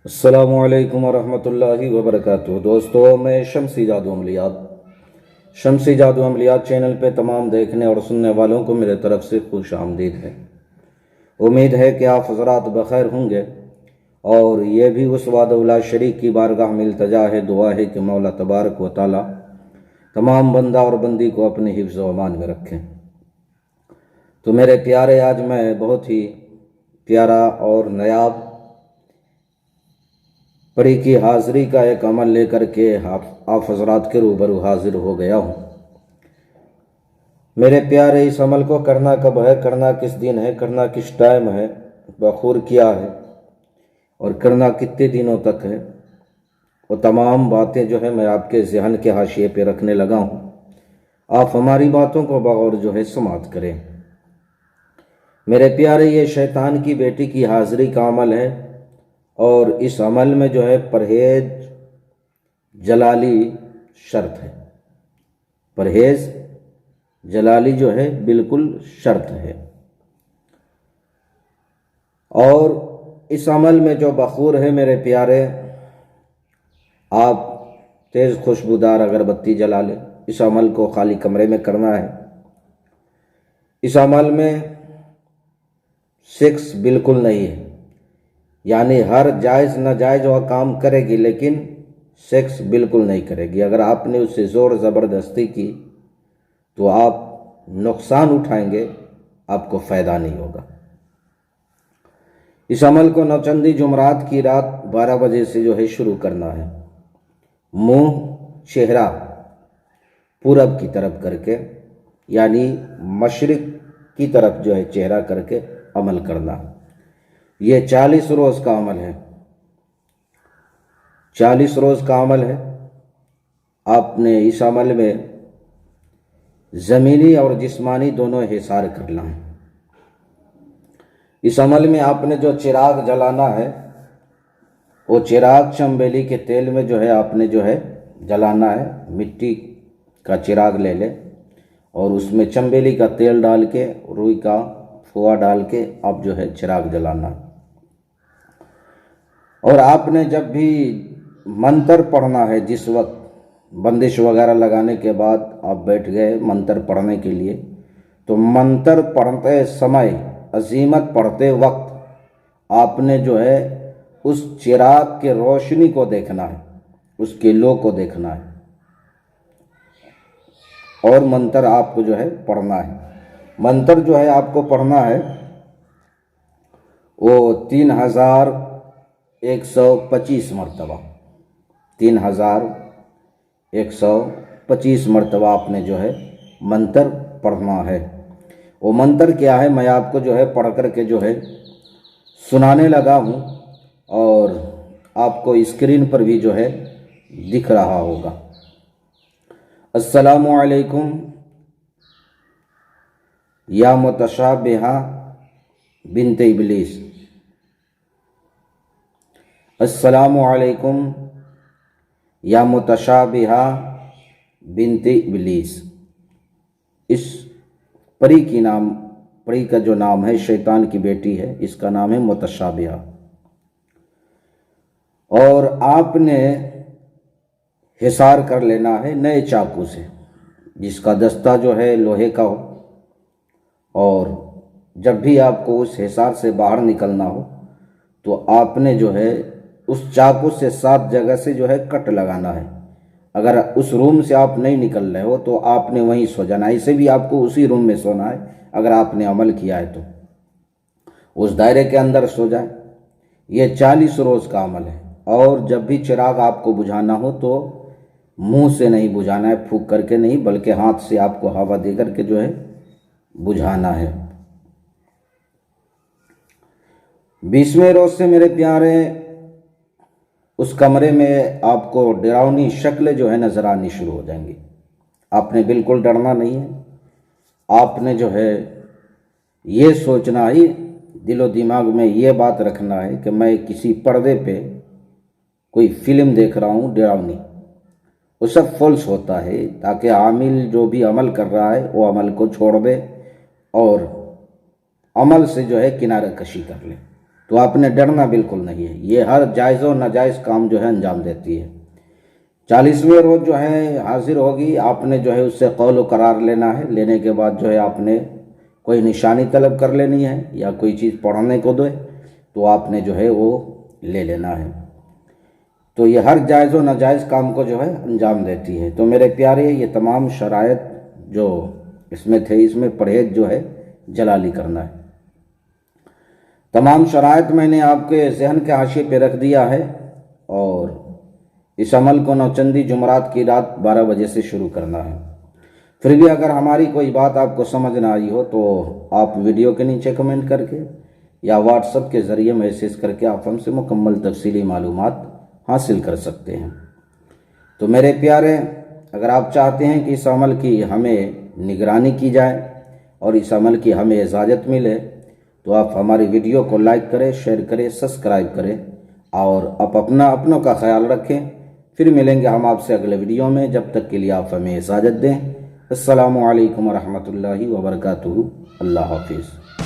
السلام علیکم ورحمۃ اللہ وبرکاتہ۔ دوستو، میں شمسی جادو عملیات چینل پہ تمام دیکھنے اور سننے والوں کو میرے طرف سے خوش آمدید ہے۔ امید ہے کہ آپ حضرات بخیر ہوں گے، اور یہ بھی اس وحدہ لا شریک کی بارگاہ میں التجا ہے، دعا ہے کہ مولا تبارک و تعالی تمام بندہ اور بندی کو اپنے حفظ و امان میں رکھیں۔ تو میرے پیارے، آج میں بہت ہی پیارا اور نایاب پری کی حاضری کا ایک عمل لے کر کے آپ حضرات کے روبرو حاضر ہو گیا ہوں۔ میرے پیارے، اس عمل کو کرنا کب ہے، کرنا کس دن ہے، کرنا کس ٹائم ہے، بخور کیا ہے، اور کرنا کتنے دنوں تک ہے، وہ تمام باتیں جو ہے میں آپ کے ذہن کے حاشیے پہ رکھنے لگا ہوں۔ آپ ہماری باتوں کو بغور جو ہے سماعت کریں۔ میرے پیارے، یہ شیطان کی بیٹی کی حاضری کا عمل ہے، اور اس عمل میں جو ہے پرہیز جلالی شرط ہے۔ پرہیز جلالی جو ہے بالکل شرط ہے، اور اس عمل میں جو بخور ہے میرے پیارے، آپ تیز خوشبودار اگربتی جلا لیں۔ اس عمل کو خالی کمرے میں کرنا ہے۔ اس عمل میں سیکس بالکل نہیں ہے، یعنی ہر جائز ناجائز وہ کام کرے گی، لیکن سیکس بالکل نہیں کرے گی۔ اگر آپ نے اس سے زور زبردستی کی تو آپ نقصان اٹھائیں گے، آپ کو فائدہ نہیں ہوگا۔ اس عمل کو نوچندی جمعرات کی رات 12 بجے سے جو ہے شروع کرنا ہے۔ منہ چہرہ پورب کی طرف کر کے، یعنی مشرق کی طرف جو ہے چہرہ کر کے عمل کرنا ہے۔ یہ 40 روز کا عمل ہے، 40 روز کا عمل ہے۔ آپ نے اس عمل میں زمینی اور جسمانی دونوں حصار کرنا ہے۔ اس عمل میں آپ نے جو چراغ جلانا ہے، وہ چراغ چنبیلی کے تیل میں جو ہے آپ نے جو ہے جلانا ہے۔ مٹی کا چراغ لے لے اور اس میں چنبیلی کا تیل ڈال کے، روئی کا پھوا ڈال کے آپ جو ہے چراغ جلانا ہے۔ اور آپ نے جب بھی منتر پڑھنا ہے، جس وقت بندش وغیرہ لگانے کے بعد آپ بیٹھ گئے منتر پڑھنے کے لیے، تو منتر پڑھتے سمے، عزیمت پڑھتے وقت آپ نے جو ہے اس چراغ کے روشنی کو دیکھنا ہے، اس کے لو کو دیکھنا ہے، اور منتر آپ کو جو ہے پڑھنا ہے۔ منتر جو ہے آپ کو پڑھنا ہے وہ 3125 مرتبہ، 3125 مرتبہ آپ نے جو ہے منتر پڑھنا ہے۔ وہ منتر کیا ہے، میں آپ کو جو ہے پڑھ کر کے جو ہے سنانے لگا ہوں، اور آپ کو اسکرین پر بھی جو ہے دکھ رہا ہوگا۔ السلام علیکم یا متشابہہ بنت ابلیس، السلام علیکم یا متشابہہ بنت ابلیس۔ اس پری کا جو نام ہے، شیطان کی بیٹی ہے، اس کا نام ہے متشابہہ۔ اور آپ نے حصار کر لینا ہے نئے چاقو سے، جس کا دستہ جو ہے لوہے کا ہو، اور جب بھی آپ کو اس حصار سے باہر نکلنا ہو تو آپ نے جو ہے اس چاقو سے 7 جگہ سے جو ہے کٹ لگانا ہے۔ اگر اس روم سے آپ نہیں نکل رہے ہو تو آپ نے وہیں سو جانا ہے۔ اسے بھی آپ کو اسی روم میں سونا ہے، اگر آپ نے عمل کیا ہے تو اس دائرے کے اندر سو جائیں۔ یہ 40 روز کا عمل ہے، اور جب بھی چراغ آپ کو بجھانا ہو تو منہ سے نہیں بجھانا ہے، پھونک کر کے نہیں، بلکہ ہاتھ سے آپ کو ہوا دے کر کے جو ہے بجھانا ہے۔ 20ویں روز سے میرے پیارے اس کمرے میں آپ کو ڈراؤنی شکلیں جو ہے نظر آنی شروع ہو جائیں گی۔ آپ نے بالکل ڈرنا نہیں ہے، آپ نے جو ہے یہ سوچنا ہی، دل و دماغ میں یہ بات رکھنا ہے کہ میں کسی پردے پہ کوئی فلم دیکھ رہا ہوں ڈراؤنی۔ وہ سب فالس ہوتا ہے، تاکہ عامل جو بھی عمل کر رہا ہے وہ عمل کو چھوڑ دے اور عمل سے جو ہے کنارہ کشی کر لے۔ تو آپ نے ڈرنا بالکل نہیں ہے. یہ ہر جائز و ناجائز کام جو ہے انجام دیتی ہے. 40ویں روز جو ہے حاضر ہوگی، آپ نے جو ہے اس سے قول و قرار لینا ہے. لینے کے بعد جو ہے آپ نے کوئی نشانی طلب کر لینی ہے یا کوئی چیز پڑھنے کو دے تو آپ نے جو ہے وہ لے لینا ہے. تو یہ ہر جائز و ناجائز کام کو جو ہے انجام دیتی ہے. تو میرے پیارے، یہ تمام شرائط جو اس میں تھے، اس میں پرہیز جو ہے جلالی کرنا ہے. تمام شرائط میں نے آپ کے ذہن کے حاشیے پہ رکھ دیا ہے. اور اس عمل کو نوچندی جمعرات کی رات 12 بجے سے شروع کرنا ہے. پھر بھی اگر ہماری کوئی بات آپ کو سمجھ نہ آئی ہو تو آپ ویڈیو کے نیچے کمنٹ کر کے یا واٹس ایپ کے ذریعے میسیج کر کے آپ ہم سے مکمل تفصیلی معلومات حاصل کر سکتے ہیں. تو میرے پیارے، اگر آپ چاہتے ہیں کہ اس عمل کی ہمیں نگرانی کی جائے اور اس عمل کی ہمیں اجازت ملے تو آپ ہماری ویڈیو کو لائک کریں، شیئر کریں، سبسکرائب کریں اور آپ اپنوں کا خیال رکھیں. پھر ملیں گے ہم آپ سے اگلے ویڈیو میں. جب تک کے لیے آپ ہمیں اجازت دیں. السلام علیکم ورحمۃ اللہ وبرکاتہ. اللہ حافظ.